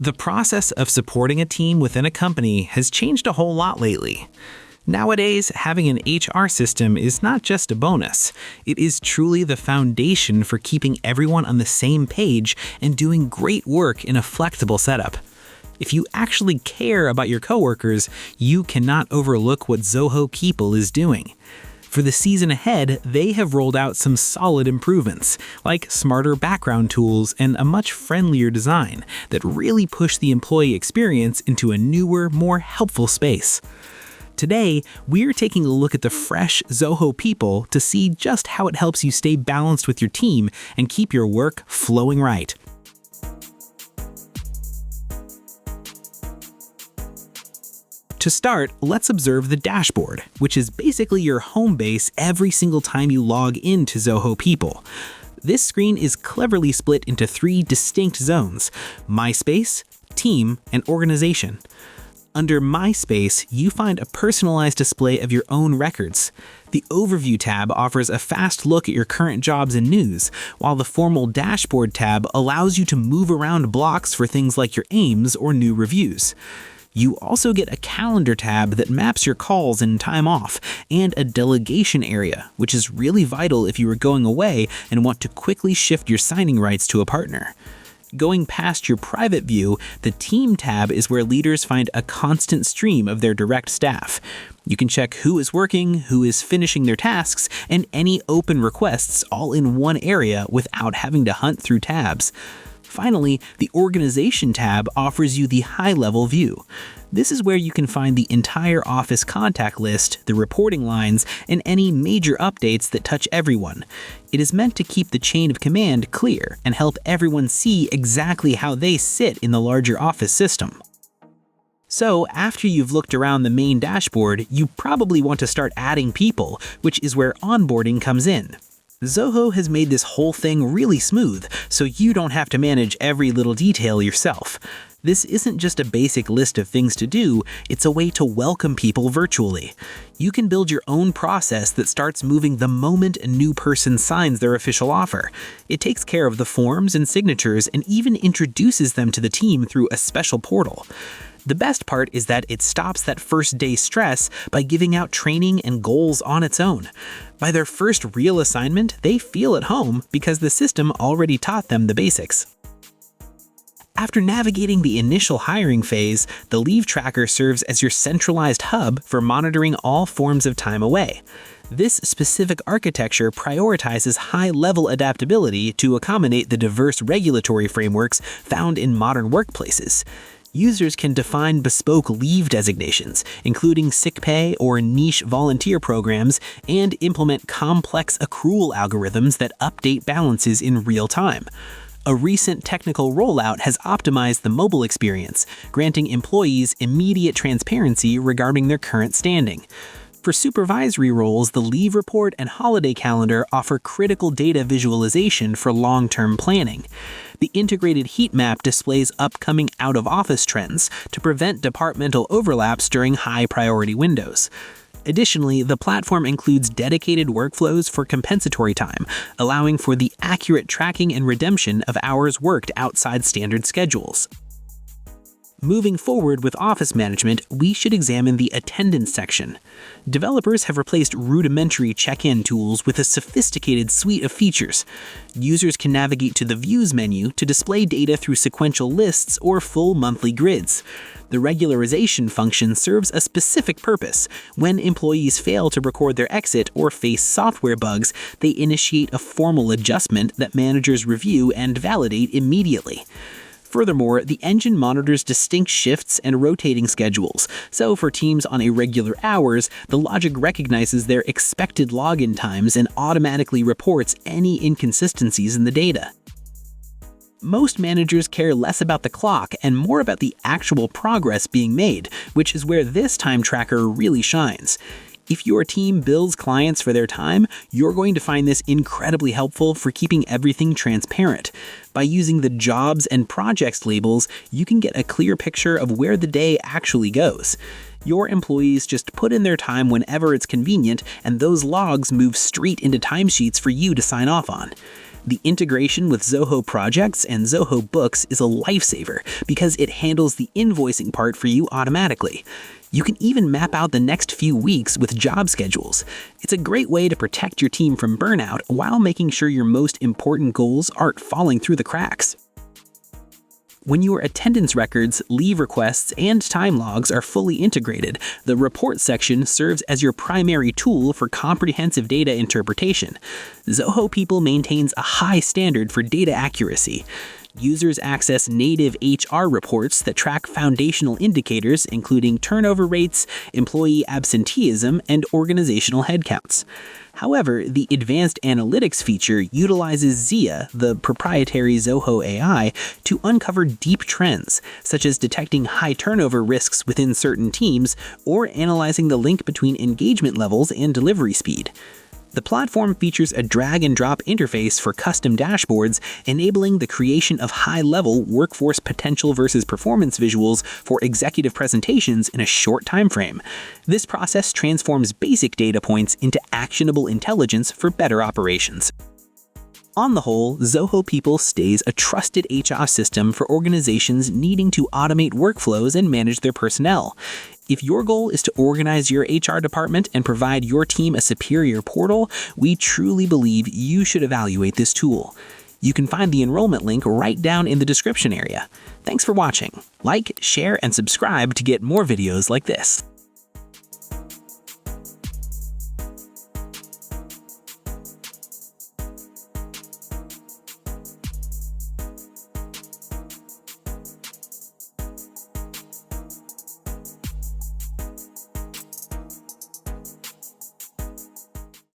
The process of supporting a team within a company has changed a whole lot lately. Nowadays, having an HR system is not just a bonus. It is truly the foundation for keeping everyone on the same page and doing great work in a flexible setup. If you actually care about your coworkers, you cannot overlook what Zoho People is doing. For the season ahead, they have rolled out some solid improvements, like smarter background tools and a much friendlier design that really push the employee experience into a newer, more helpful space. Today, we're taking a look at the fresh Zoho People to see just how it helps you stay balanced with your team and keep your work flowing right. To start, let's observe the dashboard, which is basically your home base every single time you log into Zoho People. This screen is cleverly split into 3 distinct zones: My Space, Team, and Organization. Under My Space, you find a personalized display of your own records. The Overview tab offers a fast look at your current jobs and news, while the formal Dashboard tab allows you to move around blocks for things like your aims or new reviews. You also get a calendar tab that maps your calls and time off, and a delegation area, which is really vital if you are going away and want to quickly shift your signing rights to a partner. Going past your private view, the Team tab is where leaders find a constant stream of their direct staff. You can check who is working, who is finishing their tasks, and any open requests all in one area without having to hunt through tabs. Finally, the Organization tab offers you the high-level view. This is where you can find the entire office contact list, the reporting lines, and any major updates that touch everyone. It is meant to keep the chain of command clear and help everyone see exactly how they sit in the larger office system. So, after you've looked around the main dashboard, you probably want to start adding people, which is where onboarding comes in. Zoho has made this whole thing really smooth, so you don't have to manage every little detail yourself. This isn't just a basic list of things to do, it's a way to welcome people virtually. You can build your own process that starts moving the moment a new person signs their official offer. It takes care of the forms and signatures and even introduces them to the team through a special portal. The best part is that it stops that first day stress by giving out training and goals on its own. By their first real assignment, they feel at home because the system already taught them the basics. After navigating the initial hiring phase, the leave tracker serves as your centralized hub for monitoring all forms of time away. This specific architecture prioritizes high-level adaptability to accommodate the diverse regulatory frameworks found in modern workplaces. Users can define bespoke leave designations, including sick pay or niche volunteer programs, and implement complex accrual algorithms that update balances in real time. A recent technical rollout has optimized the mobile experience, granting employees immediate transparency regarding their current standing. For supervisory roles, the leave report and holiday calendar offer critical data visualization for long-term planning. The integrated heat map displays upcoming out-of-office trends to prevent departmental overlaps during high-priority windows. Additionally, the platform includes dedicated workflows for compensatory time, allowing for the accurate tracking and redemption of hours worked outside standard schedules. Moving forward with office management, we should examine the attendance section. Developers have replaced rudimentary check-in tools with a sophisticated suite of features. Users can navigate to the Views menu to display data through sequential lists or full monthly grids. The regularization function serves a specific purpose. When employees fail to record their exit or face software bugs, they initiate a formal adjustment that managers review and validate immediately. Furthermore, the engine monitors distinct shifts and rotating schedules, so for teams on irregular hours, the logic recognizes their expected login times and automatically reports any inconsistencies in the data. Most managers care less about the clock and more about the actual progress being made, which is where this time tracker really shines. If your team bills clients for their time, you're going to find this incredibly helpful for keeping everything transparent. By using the jobs and projects labels, you can get a clear picture of where the day actually goes. Your employees just put in their time whenever it's convenient, and those logs move straight into timesheets for you to sign off on. The integration with Zoho Projects and Zoho Books is a lifesaver because it handles the invoicing part for you automatically. You can even map out the next few weeks with job schedules. It's a great way to protect your team from burnout while making sure your most important goals aren't falling through the cracks. When your attendance records, leave requests, and time logs are fully integrated, the report section serves as your primary tool for comprehensive data interpretation. Zoho People maintains a high standard for data accuracy. Users access native HR reports that track foundational indicators including turnover rates, employee absenteeism, and organizational headcounts. However, the advanced analytics feature utilizes Zia, the proprietary Zoho AI, to uncover deep trends, such as detecting high turnover risks within certain teams or analyzing the link between engagement levels and delivery speed. The platform features a drag-and-drop interface for custom dashboards, enabling the creation of high-level workforce potential versus performance visuals for executive presentations in a short time frame. This process transforms basic data points into actionable intelligence for better operations. On the whole, Zoho People stays a trusted HR system for organizations needing to automate workflows and manage their personnel. If your goal is to organize your HR department and provide your team a superior portal, we truly believe you should evaluate this tool. You can find the enrollment link right down in the description area. Thanks for watching. Like, share, and subscribe to get more videos like this.